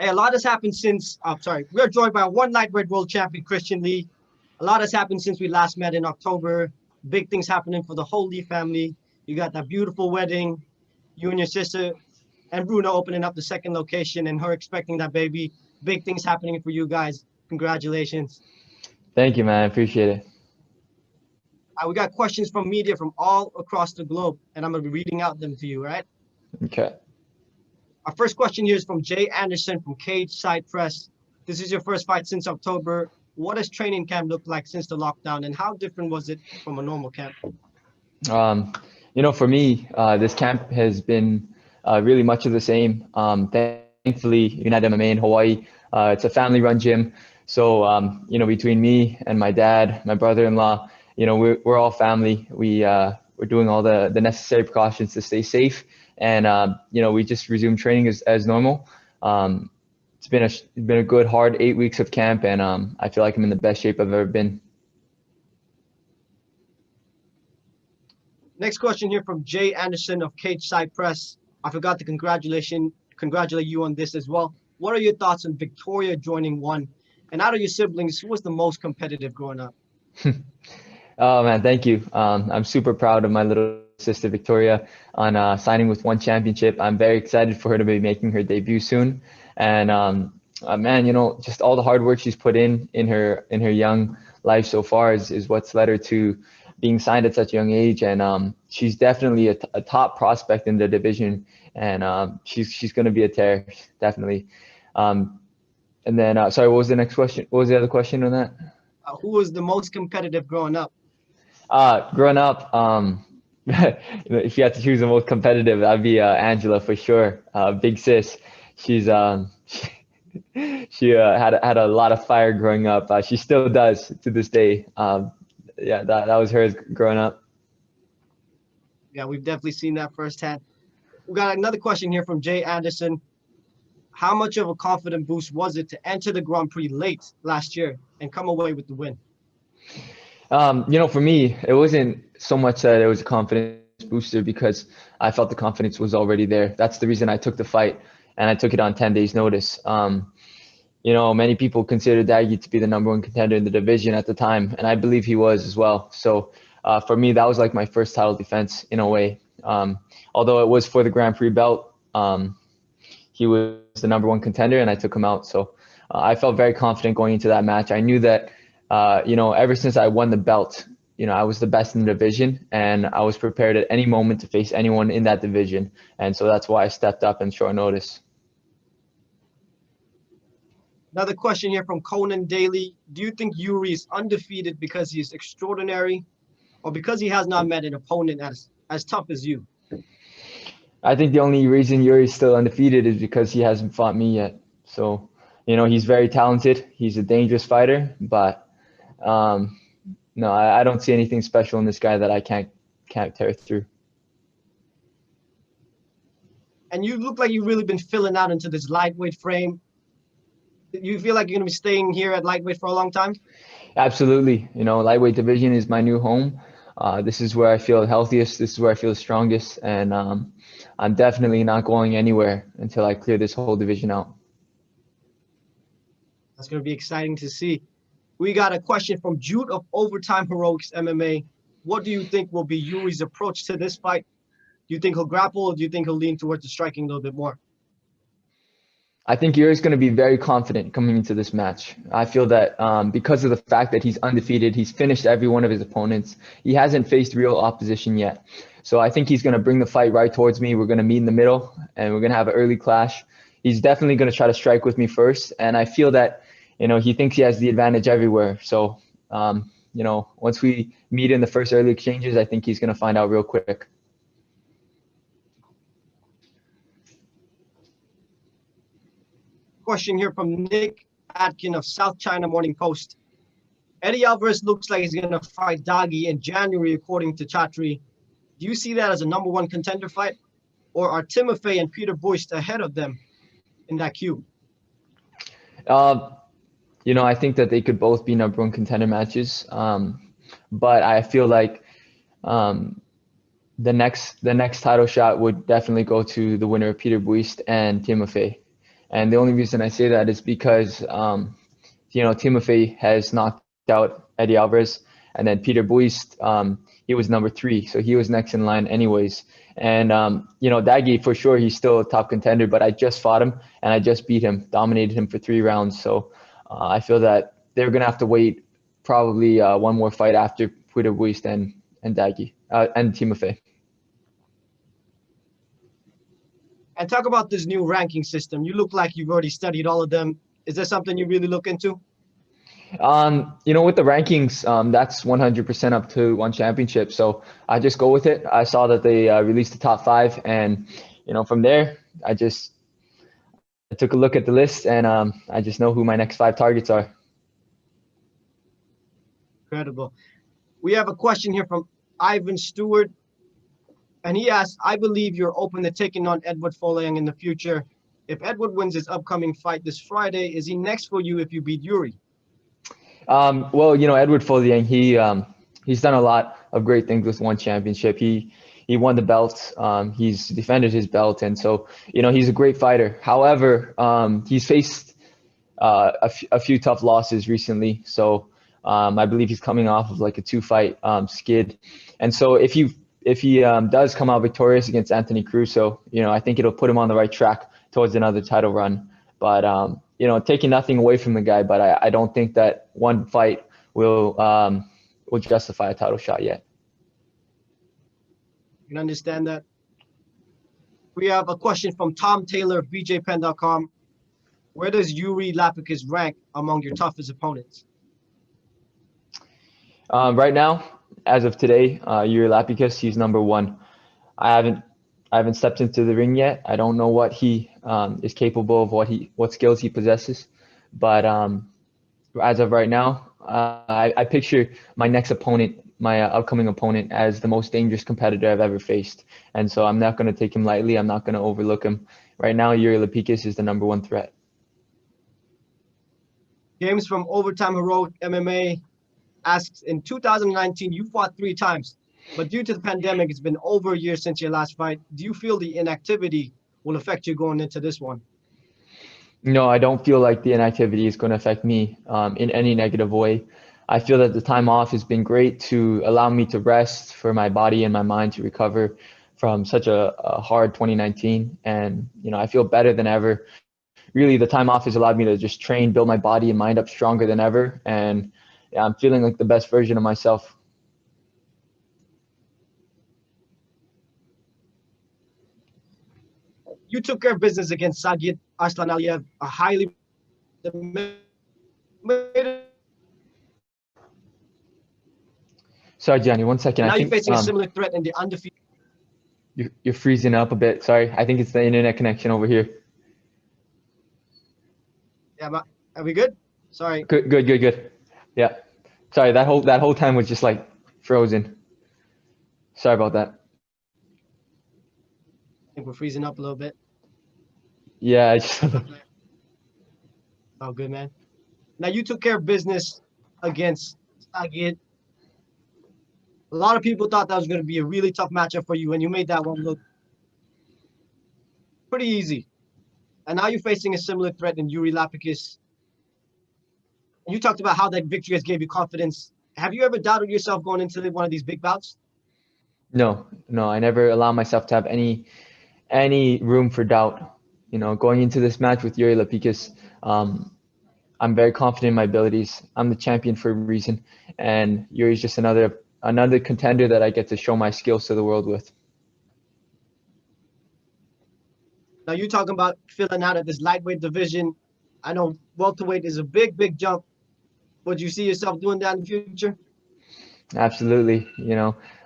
Hey, a lot has happened since. Sorry, we are joined by one lightweight world champion, Christian Lee. A lot has happened since we last met in October. Big things happening for the whole Lee family. You got that beautiful wedding, you and your sister, and Bruno opening up the second location, and her expecting that baby. Big things happening for you guys. Congratulations. Thank you, man. I appreciate it. We got questions from media from all across the globe, and I'm gonna be reading out them to you, right? Okay. Our first question here is from Jay Anderson from Cage Side Press. This is your first fight since October. What has training camp looked like since the lockdown, and how different was it from a normal camp? For me, this camp has been really much of the same. Thankfully, United MMA in Hawaii, it's a family-run gym. So, between me and my dad, my brother-in-law, we're all family. We're doing all the necessary precautions to stay safe. And, we just resumed training as normal. It's been a good, hard 8 weeks of camp, and I feel like I'm in the best shape I've ever been. Next question here from Jay Anderson of Cage Side Press. I forgot to congratulate you on this as well. What are your thoughts on Victoria joining ONE? And out of your siblings, who was the most competitive growing up? Oh man, thank you. I'm super proud of my little sister Victoria on signing with ONE Championship. I'm very excited for her to be making her debut soon. And man, just all the hard work she's put in her young life so far is what's led her to being signed at such a young age. And she's definitely a top prospect in the division. And she's going to be a tear, definitely. And then, sorry, what was the next question? What was the other question on that? Who was the most competitive growing up? Growing up, if you had to choose the most competitive, that'd be Angela for sure. Big sis. She's she had a lot of fire growing up. She still does to this day. Yeah, that was hers growing up. Yeah, we've definitely seen that firsthand. We got another question here from Jay Anderson. How much of a confident boost was it to enter the Grand Prix late last year and come away with the win? For me, it wasn't so much that it was a confidence booster because I felt the confidence was already there. That's the reason I took the fight, and I took it on 10 days notice. Many people considered Daggy to be the number one contender in the division at the time, and I believe he was as well. So for me, that was like my first title defense in a way. Although it was for the Grand Prix belt, he was the number one contender, and I took him out. So I felt very confident going into that match. I knew that, ever since I won the belt, I was the best in the division, and I was prepared at any moment to face anyone in that division. And so that's why I stepped up in short notice. Another question here from Conan Daly. Do you think Iuri is undefeated because he is extraordinary, or because he has not met an opponent as tough as you? I think the only reason Yuri's still undefeated is because he hasn't fought me yet. So, he's very talented. He's a dangerous fighter, but no, I don't see anything special in this guy that I can't tear through. And you look like you've really been filling out into this lightweight frame. You feel like you're going to be staying here at lightweight for a long time? Absolutely. Lightweight division is my new home. This is where I feel healthiest. This is where I feel strongest. And I'm definitely not going anywhere until I clear this whole division out. That's going to be exciting to see. We got a question from Jude of Overtime Heroics MMA. What do you think will be Iuri's approach to this fight? Do you think he'll grapple, or do you think he'll lean towards the striking a little bit more? I think Yuri's going to be very confident coming into this match. I feel that because of the fact that he's undefeated, he's finished every one of his opponents. He hasn't faced real opposition yet. So I think he's going to bring the fight right towards me. We're going to meet in the middle, and we're going to have an early clash. He's definitely going to try to strike with me first, and I feel that he thinks he has the advantage everywhere. So once we meet in the first early exchanges, I think he's going to find out real quick. Question here from Nick Atkin of South China Morning Post. Eddie Alvarez looks like he's going to fight Daggy in January, according to Chatri. Do you see that as a number one contender fight? Or are Timofey and Peter Buist ahead of them in that queue? I think that they could both be number one contender matches. But I feel like the next title shot would definitely go to the winner of Peter Buist and Timofey. And the only reason I say that is because, Timofey has knocked out Eddie Alvarez, and then Peter Buist, he was number 3, so he was next in line anyways. And Daggy, for sure, he's still a top contender, but I just fought him and I just beat him, dominated him for 3 rounds. So I feel that they're gonna have to wait probably one more fight after Peter Buist and Daggy and Timofey. And talk about this new ranking system. You look like you've already studied all of them. Is that something you really look into? With the rankings, that's 100% up to one championship. So I just go with it. I saw that they released the top 5, and from there, I took a look at the list, and I just know who my next 5 targets are. Incredible. We have a question here from Ivan Stewart, and he asks, I believe you're open to taking on Edward Folayang in the future. If Edward wins his upcoming fight this Friday, is he next for you if you beat Iuri? Well, Edward Folayang, he's done a lot of great things with one championship. He won the belt. He's defended his belt, and so he's a great fighter. However, he's faced a few tough losses recently. So I believe he's coming off of like a 2-fight skid, and so if he does come out victorious against Anthony Caruso, I think it'll put him on the right track towards another title run. But taking nothing away from the guy, but I don't think that one fight will justify a title shot yet. You can understand that. We have a question from Tom Taylor of BJPen.com. Where does Iuri Lapicus rank among your toughest opponents? Right now, as of today, Iuri Lapicus, he's number 1. I haven't stepped into the ring yet. I don't know what he is capable of, what skills he possesses. But as of right now, I picture my next opponent, my upcoming opponent, as the most dangerous competitor I've ever faced. And so I'm not going to take him lightly. I'm not going to overlook him. Right now, Iuri Lapicus is the number 1 threat. James from Overtime Heroic MMA asks, in 2019, you fought 3 times. But due to the pandemic, it's been over a year since your last fight. Do you feel the inactivity will affect you going into this one? No, I don't feel like the inactivity is going to affect me in any negative way. I feel that the time off has been great to allow me to rest, for my body and my mind to recover from such a hard 2019. And, I feel better than ever. Really, the time off has allowed me to just train, build my body and mind up stronger than ever. And yeah, I'm feeling like the best version of myself. You took care of business against Sagit Arslan Aliyev, a highly Sorry, Gianni, 1 second. Now I you're think facing a similar threat in the undefeated. you're freezing up a bit. Sorry, I think it's the internet connection over here. Yeah, are we good? Sorry. Good. Yeah. Sorry, that whole time was just like frozen. Sorry about that. I think we're freezing up a little bit. Yeah. Oh, good, man. Now you took care of business against Sagit. A lot of people thought that was going to be a really tough matchup for you, and you made that one look pretty easy. And now you're facing a similar threat in Iuri Lapicus. You talked about how that victory has gave you confidence. Have you ever doubted yourself going into one of these big bouts? No, I never allow myself to have any room for doubt. Going into this match with Iuri Lapicus, I'm very confident in my abilities. I'm the champion for a reason, and Iuri's just another contender that I get to show my skills to the world with. Now you're talking about filling out of this lightweight division. I know welterweight is a big jump. Would you see yourself doing that in the future? Absolutely.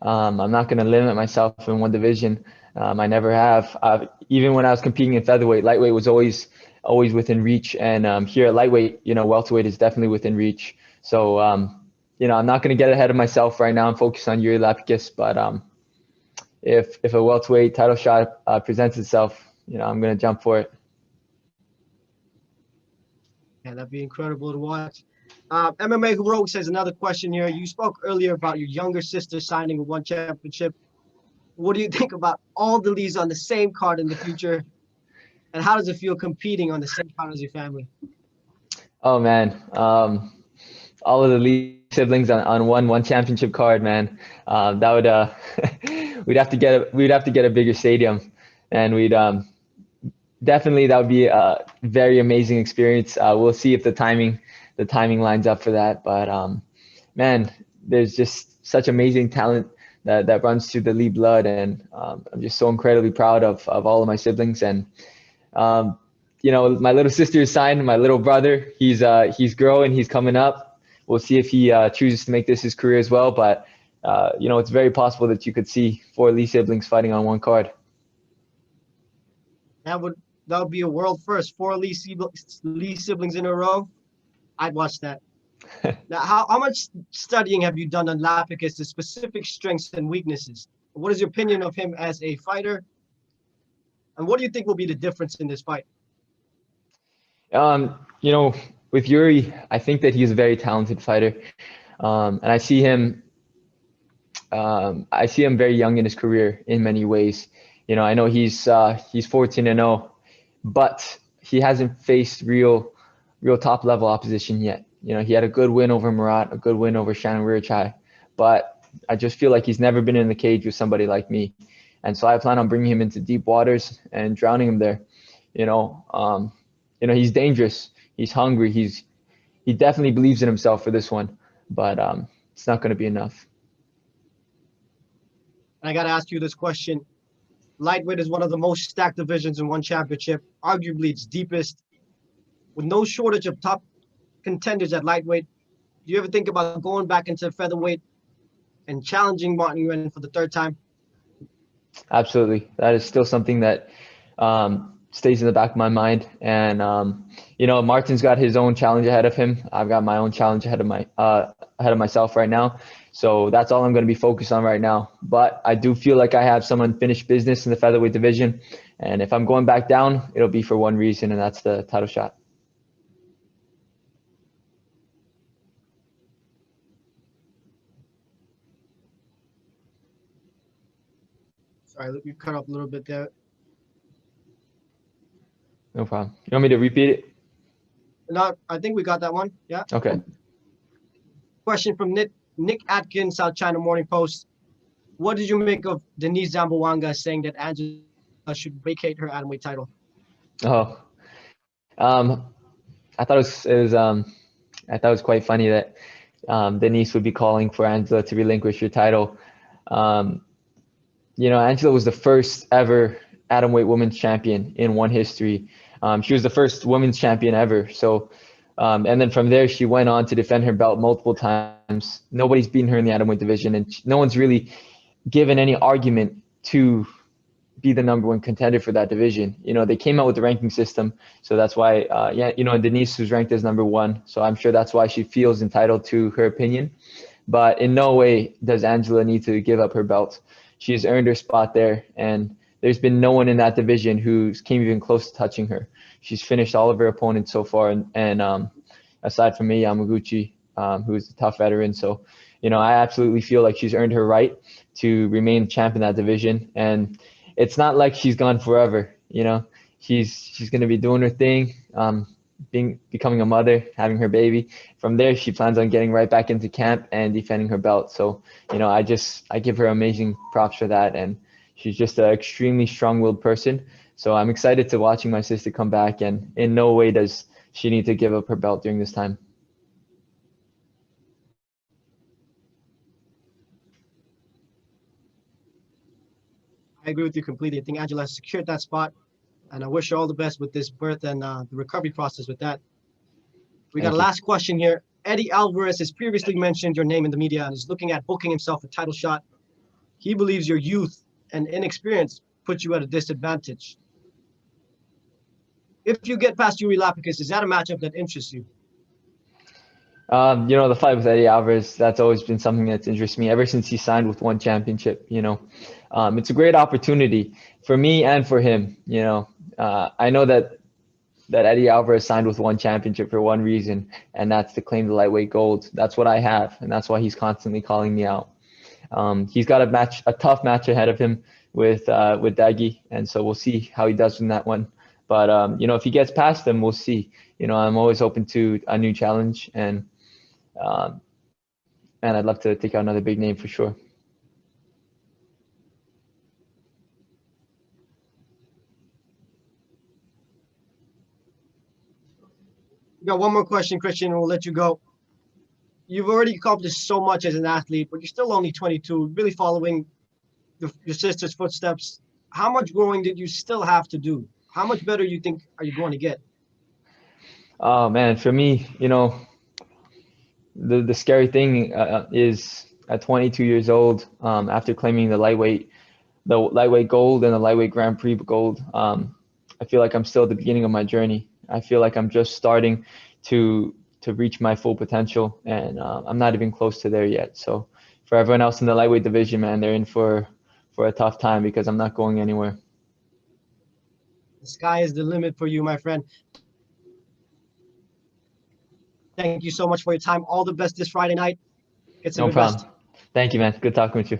I'm not going to limit myself in one division. I never have. Even when I was competing in featherweight, lightweight was always within reach. And here at lightweight, welterweight is definitely within reach. So, I'm not going to get ahead of myself right now. I'm focused on Iuri Lapicus. But if a welterweight title shot presents itself, I'm going to jump for it. Yeah, that'd be incredible to watch. MMA Heroic says another question here. You spoke earlier about your younger sister signing with one championship. What do you think about all the leads on the same card in the future? And how does it feel competing on the same card as your family? Oh man, all of the Lee siblings on one championship card, man. That would we'd have to get a bigger stadium, and we'd definitely, that would be a very amazing experience. We'll see if the timing lines up for that. But man, there's just such amazing talent that runs through the Lee blood, and I'm just so incredibly proud of all of my siblings. And you know, my little sister is signed. My little brother, he's growing. He's coming up. We'll see if he chooses to make this his career as well. But you know, it's very possible that you could see 4 Lee siblings fighting on one card. That would be a world first. 4 Lee siblings in a row. I'd watch that. Now, how much studying have you done on Lapicus, the specific strengths and weaknesses? What is your opinion of him as a fighter? And what do you think will be the difference in this fight? You know, with Iuri, I think that he's a very talented fighter, and I see him very young in his career in many ways. You know, I know he's 14-0, but he hasn't faced real top level opposition yet. You know, he had a good win over Murat, a good win over Shannon Rirchai, but I just feel like he's never been in the cage with somebody like me. And so I plan on bringing him into deep waters and drowning him there. You know, he's dangerous. He's hungry. He definitely believes in himself for this one, but it's not going to be enough. I got to ask you this question. Lightweight is one of the most stacked divisions in one championship, arguably its deepest, with no shortage of top contenders at lightweight. Do you ever think about going back into featherweight and challenging Martin Nguyen for the 3rd time? Absolutely. That is still something that stays in the back of my mind. And you know, Martin's got his own challenge ahead of him. I've got my own challenge ahead of myself right now. So that's all I'm going to be focused on right now. But I do feel like I have some unfinished business in the featherweight division. And if I'm going back down, it'll be for one reason, and that's the title shot. Sorry, you cut up a little bit there. No problem. You want me to repeat it? No, I think we got that one. Yeah. Okay. Question from Nick Atkins, South China Morning Post. What did you make of Denise Zamboanga saying that Angela should vacate her atomweight title? Oh, I thought it was quite funny that Denise would be calling for Angela to relinquish her title. You know, Angela was the first ever atomweight women's champion in ONE history. She was the first women's champion ever. So, and then from there, she went on to defend her belt multiple times. Nobody's beaten her in the atomweight division, and no one's really given any argument to be the #1 contender for that division. You know, they came out with the ranking system, so that's why, you know, Denise was ranked as #1. So I'm sure that's why she feels entitled to her opinion. But in no way does Angela need to give up her belt. She has earned her spot there, and there's been no one in that division who came even close to touching her. She's finished all of her opponents so far, and aside from me, Yamaguchi, who's a tough veteran. So, you know, I absolutely feel like she's earned her right to remain champ in that division. And it's not like she's gone forever. You know, she's going to be doing her thing, becoming a mother, having her baby. From there, she plans on getting right back into camp and defending her belt. So, you know, I give her amazing props for that. And she's just an extremely strong-willed person. So I'm excited to watching my sister come back, and in no way does she need to give up her belt during this time. I agree with you completely. I think Angela has secured that spot, and I wish her all the best with this birth and the recovery process with that. We got a last question here. Eddie Alvarez has previously mentioned your name in the media and is looking at booking himself a title shot. He believes your youth and inexperience puts you at a disadvantage. If you get past Iuri Lapicus, is that a matchup that interests you? You know, the fight with Eddie Alvarez, that's always been something that's interested me ever since he signed with ONE championship. You know, it's a great opportunity for me and for him. You know, I know that Eddie Alvarez signed with ONE championship for one reason, and that's to claim the lightweight gold. That's what I have, and that's why he's constantly calling me out. He's got a tough match ahead of him with Daggy, and so we'll see how he does in that one. But you know, if he gets past them, we'll see. You know, I'm always open to a new challenge, and man, I'd love to take out another big name for sure. We got one more question, Christian, and we'll let you go. You've already accomplished so much as an athlete, but you're still only 22, really following your sister's footsteps. How much growing did you still have to do? How much better you think are you going to get? Oh man, for me, you know, the scary thing is at 22 years old, after claiming the lightweight gold and the lightweight Grand Prix gold, I feel like I'm still at the beginning of my journey. I feel like I'm just starting to reach my full potential, and I'm not even close to there yet. So for everyone else in the lightweight division, man, they're in for a tough time because I'm not going anywhere. The sky is the limit for you, my friend. Thank you so much for your time. All the best this Friday night. Get some No rest. problem. Thank you, man. Good talking with you.